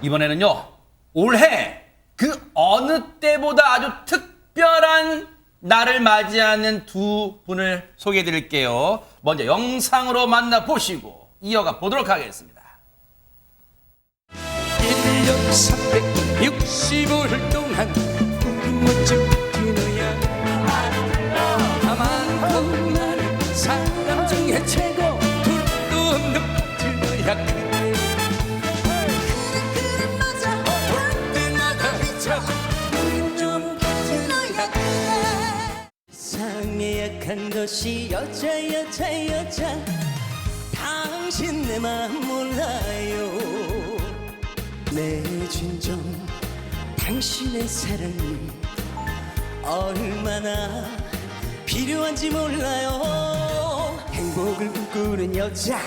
이번에는요, 올해 그 어느 때보다 아주 특별한 날을 맞이하는 두 분을 소개해 드릴게요. 먼저 영상으로 만나보시고 이어가 보도록 하겠습니다. 1년 365일 동안 멋진 그녀야 가만히 나는 사람 중에 최고 둘도 없는 그녀야 세상에 약한 것이 여자 당신 내 맘 몰라요 내 진정 당신의 사랑이 얼마나 필요한지 몰라요 행복을 꿈꾸는 여자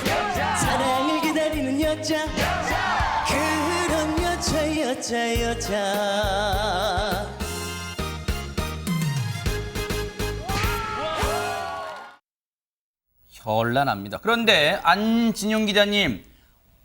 사랑을 기다리는 여자 그런 여자 현란합니다. 그런데 안진용 기자님,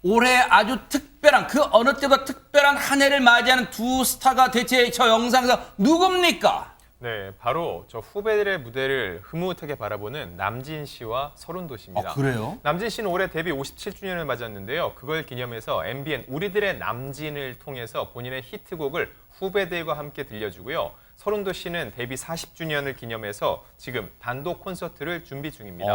올해 아주 특별한, 그 어느 때보다 특별한 한 해를 맞이하는 두 스타가 대체 저 영상에서 누굽니까? 네, 바로 저 후배들의 무대를 흐뭇하게 바라보는 남진 씨와 서른도 씨입니다. 아, 그래요? 남진 씨는 올해 데뷔 57주년을 맞았는데요. 그걸 기념해서 MBN 우리들의 남진을 통해서 본인의 히트곡을 후배들과 함께 들려주고요. 서른도 씨는 데뷔 40주년을 기념해서 지금 단독 콘서트를 준비 중입니다.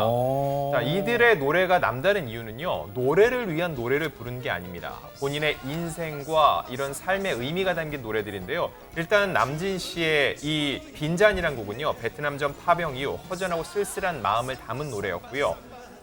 자, 이들의 노래가 남다른 이유는요. 노래를 위한 노래를 부르는 게 아닙니다. 본인의 인생과 이런 삶의 의미가 담긴 노래들인데요. 일단 남진 씨의 이 빈잔이란 곡은요. 베트남전 파병 이후 허전하고 쓸쓸한 마음을 담은 노래였고요.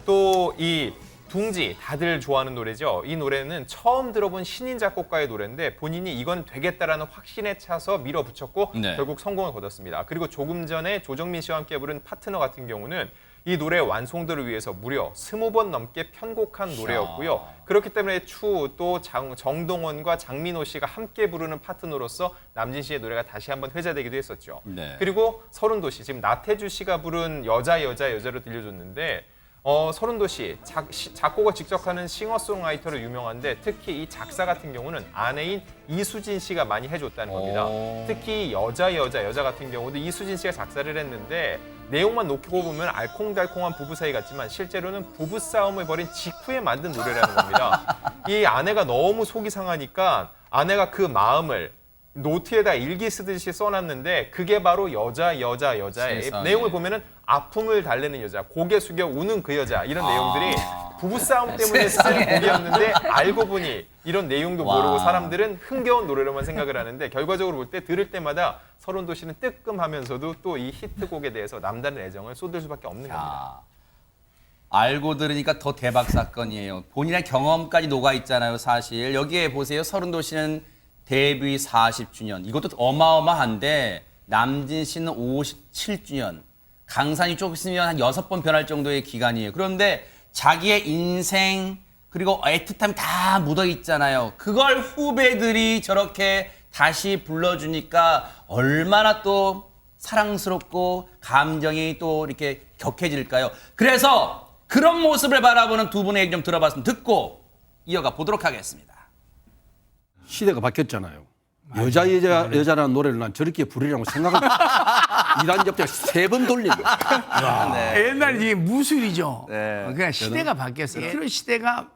또 이 둥지, 다들 좋아하는 노래죠. 이 노래는 처음 들어본 신인 작곡가의 노래인데 본인이 이건 되겠다라는 확신에 차서 밀어붙였고 결국 성공을 거뒀습니다. 그리고 조금 전에 조정민 씨와 함께 부른 파트너 같은 경우는 이 노래 완성도를 위해서 무려 20번 넘게 편곡한 노래였고요. 그렇기 때문에 추후 또 정동원과 장민호 씨가 함께 부르는 파트너로서 남진 씨의 노래가 다시 한번 회자되기도 했었죠. 그리고 서른도 씨, 지금 나태주 씨가 부른 여자로 들려줬는데 서른도 씨, 작곡을 직접 하는 싱어송라이터로 유명한데 특히 이 작사 같은 경우는 아내인 이수진 씨가 많이 해줬다는 겁니다. 특히 여자 같은 경우도 이수진 씨가 작사를 했는데 내용만 놓고 보면 알콩달콩한 부부 사이 같지만 실제로는 부부싸움을 벌인 직후에 만든 노래라는 겁니다. 이 아내가 너무 속이 상하니까 아내가 그 마음을 노트에다 일기 쓰듯이 써놨는데 그게 바로 여자의 내용을 보면은 아픔을 달래는 여자, 고개 숙여 우는 그 여자 이런 내용들이 부부싸움 때문에 쓴 곡이었는데 알고 보니 이런 내용도 모르고 사람들은 흥겨운 노래로만 생각을 하는데 결과적으로 볼 때 들을 때마다 서른도 씨는 뜨끔하면서도 또 이 히트곡에 대해서 남다른 애정을 쏟을 수밖에 없는 겁니다. 알고 들으니까 더 대박 사건이에요. 본인의 경험까지 녹아 있잖아요, 사실. 여기에 보세요. 서른도 씨는 데뷔 40주년. 이것도 어마어마한데 남진 씨는 57주년. 강산이 조금 있으면 한 6번 변할 정도의 기간이에요. 그런데 자기의 인생 그리고 애틋함이 다 묻어 있잖아요. 그걸 후배들이 저렇게 다시 불러주니까 얼마나 또 사랑스럽고 감정이 또 이렇게 격해질까요? 그래서 그런 모습을 바라보는 두 분의 얘기 좀 들어봤으면 듣고 이어가 보도록 하겠습니다. 시대가 바뀌었잖아요. 여자라는 노래를 난 저렇게 부르려고 생각을 이단 옆에 3번 돌린 거야. 옛날 이게 무술이죠. 그러니까 시대가 바뀌었어요. 그런 시대가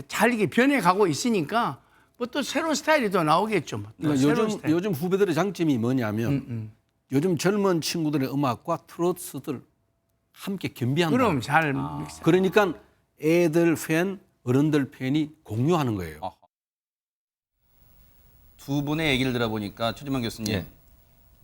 잘 이게 변해가고 있으니까 뭐 또 새로운 스타일이 또 나오겠죠. 뭐. 또 그러니까 요즘 후배들의 장점이 뭐냐면 요즘 젊은 친구들의 음악과 트로트들 함께 겸비한다. 그럼 잘 믹스. 그러니까 애들 팬, 어른들 팬이 공유하는 거예요. 두 분의 얘기를 들어보니까 최지만 교수님,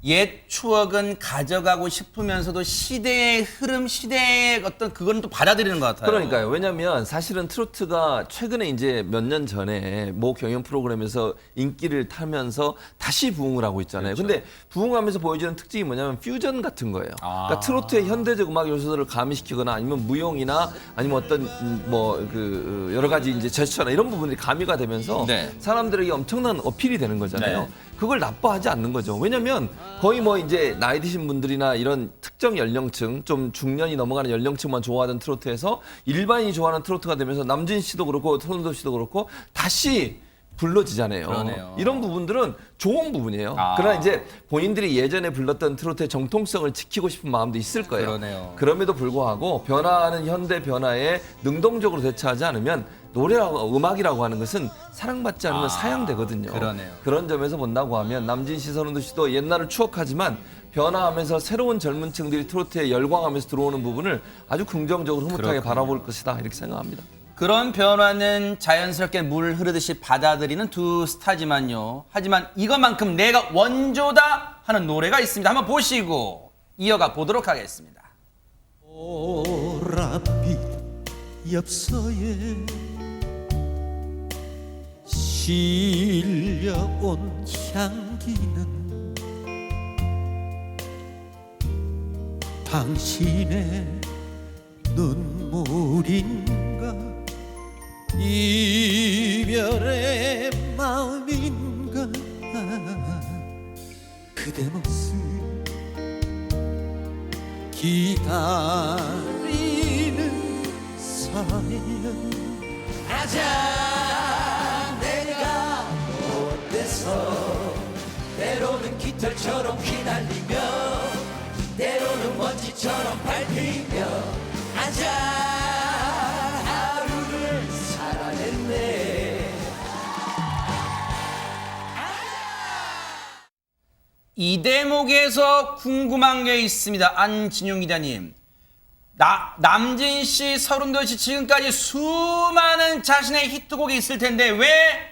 옛 추억은 가져가고 싶으면서도 시대의 흐름, 시대의 어떤 그건 또 받아들이는 것 같아요. 그러니까요. 왜냐하면 사실은 트로트가 최근에 이제 몇 년 전에 모 경연 프로그램에서 인기를 타면서 다시 부흥을 하고 있잖아요. 근데 부흥하면서 보여주는 특징이 뭐냐면 퓨전 같은 거예요. 그러니까 트로트의 현대적 음악 요소들을 가미시키거나 아니면 무용이나 아니면 어떤 뭐 그 여러 가지 이제 제스처나 이런 부분들이 가미가 되면서 사람들에게 엄청난 어필이 되는 거잖아요. 그걸 나빠하지 않는 거죠. 왜냐면 거의 뭐 이제 나이 드신 분들이나 이런 특정 연령층, 좀 중년이 넘어가는 연령층만 좋아하던 트로트에서 일반인이 좋아하는 트로트가 되면서 남진 씨도 그렇고 서른도 씨도 그렇고 다시 불러지잖아요. 그러네요. 이런 부분들은 좋은 부분이에요. 아. 그러나 이제 본인들이 예전에 불렀던 트로트의 정통성을 지키고 싶은 마음도 있을 거예요. 그러네요. 그럼에도 불구하고 변화하는 현대 변화에 능동적으로 대처하지 않으면 노래라고 음악이라고 하는 것은 사랑받지 않으면 사양되거든요. 그러네요. 그런 점에서 본다고 하면 남진 씨, 서른도 씨도 옛날을 추억하지만 변화하면서 새로운 젊은 층들이 트로트에 열광하면서 들어오는 부분을 아주 긍정적으로 흐뭇하게 그렇군요. 바라볼 것이다 이렇게 생각합니다. 그런 변화는 자연스럽게 물 흐르듯이 받아들이는 두 스타지만요. 하지만 이것만큼 내가 원조다 하는 노래가 있습니다. 한번 보시고 이어가 보도록 하겠습니다. 보랏빛 엽서에 실려온 향기는 당신의 눈물인가 이별의 마음인가 그대 모습 기다리는 사연 아자 내가 못돼서 때로는 깃털처럼 휘날리며 때로는 먼지처럼 밟히며 아자 하루를 살아냈네. 이 대목에서 궁금한 게 있습니다. 안진용 기자님. 남진 씨, 서른도 씨 지금까지 수많은 자신의 히트곡이 있을 텐데 왜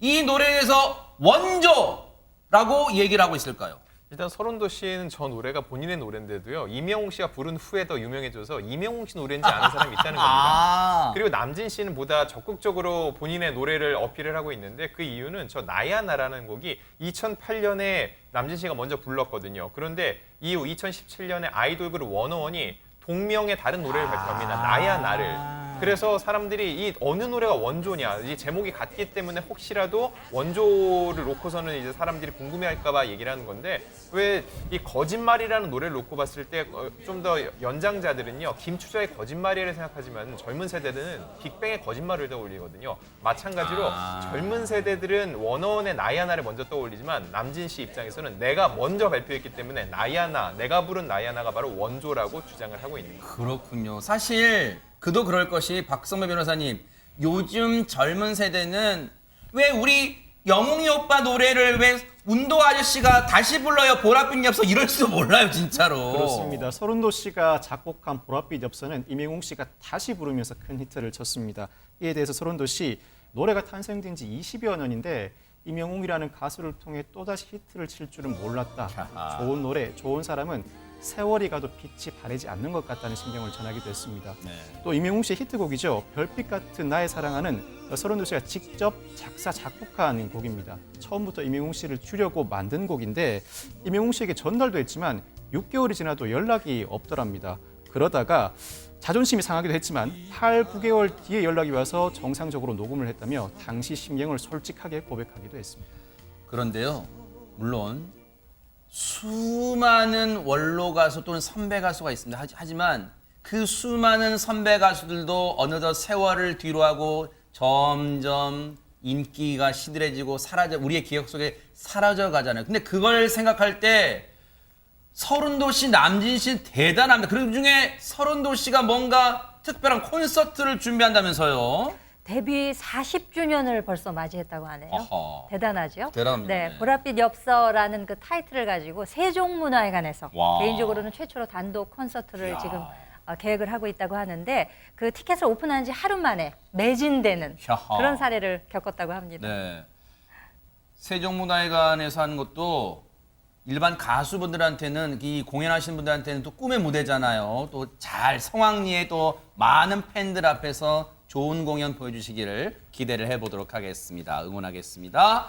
이 노래에 대해서 원조라고 얘기를 하고 있을까요? 일단 서른도 씨는 저 노래가 본인의 노래인데도요. 이명웅 씨가 부른 후에 더 유명해져서 이명웅 씨 노래인지 아는 사람이 있다는 겁니다. 그리고 남진 씨는 보다 적극적으로 본인의 노래를 어필을 하고 있는데 그 이유는 저 나야 나라는 곡이 2008년에 남진 씨가 먼저 불렀거든요. 그런데 이후 2017년에 아이돌 그룹 워너원이 동명의 다른 노래를 발표합니다. 나야 나를. 그래서 사람들이 이 어느 노래가 원조냐, 이 제목이 같기 때문에 혹시라도 원조를 놓고서는 이제 사람들이 궁금해할까봐 얘기를 하는 건데 왜 이 거짓말이라는 노래를 놓고 봤을 때 좀 더 연장자들은요 김추자의 거짓말이를 생각하지만 젊은 세대들은 빅뱅의 거짓말을 떠올리거든요. 마찬가지로 젊은 세대들은 원어원의 나야 나를 먼저 떠올리지만 남진 씨 입장에서는 내가 먼저 발표했기 때문에 나야 나, 내가 부른 나야 나가 바로 원조라고 주장을 하고 있는 거예요. 그렇군요. 사실 그도 그럴 것이 박성배 변호사님, 요즘 젊은 세대는 왜 우리 영웅이 오빠 노래를 왜 운동 아저씨가 다시 불러요 보랏빛 엽서 이럴 줄 몰라요 진짜로. 그렇습니다. 서른도 씨가 작곡한 보랏빛 엽서는 이명웅 씨가 다시 부르면서 큰 히트를 쳤습니다. 이에 대해서 서른도 씨 노래가 탄생된 지 20여 년인데 이명웅이라는 가수를 통해 또다시 히트를 칠 줄은 몰랐다. 좋은 노래, 좋은 사람은 세월이 가도 빛이 바래지 않는 것 같다는 심경을 전하기도 했습니다. 또 이명웅 씨의 히트곡이죠. 별빛 같은 나의 사랑하는 서른도 씨가 직접 작사, 작곡한 곡입니다. 처음부터 이명웅 씨를 주려고 만든 곡인데 이명웅 씨에게 전달도 했지만 6개월이 지나도 연락이 없더랍니다. 그러다가 자존심이 상하기도 했지만 8, 9개월 뒤에 연락이 와서 정상적으로 녹음을 했다며 당시 심경을 솔직하게 고백하기도 했습니다. 그런데요, 물론 수많은 원로 가수 또는 선배 가수가 있습니다. 하지만 그 수많은 선배 가수들도 어느덧 세월을 뒤로하고 점점 인기가 시들해지고 우리의 기억 속에 사라져 가잖아요. 근데 그걸 생각할 때 서른도 씨, 남진 씨 대단합니다. 그 중에 서른도 씨가 뭔가 특별한 콘서트를 준비한다면서요? 데뷔 40주년을 벌써 맞이했다고 하네요. 어허. 대단하죠? 대단합니다. 네, 보랏빛 엽서라는 그 타이틀을 가지고 세종문화회관에서 와. 개인적으로는 최초로 단독 콘서트를 지금 계획을 하고 있다고 하는데 그 티켓을 오픈한 지 하루 만에 매진되는 야하. 그런 사례를 겪었다고 합니다. 네. 세종문화회관에서 하는 것도 일반 가수분들한테는 이 공연하시는 분들한테는 또 꿈의 무대잖아요. 또 잘 성황리에 또 많은 팬들 앞에서 좋은 공연 보여주시기를 기대를 해보도록 하겠습니다. 응원하겠습니다.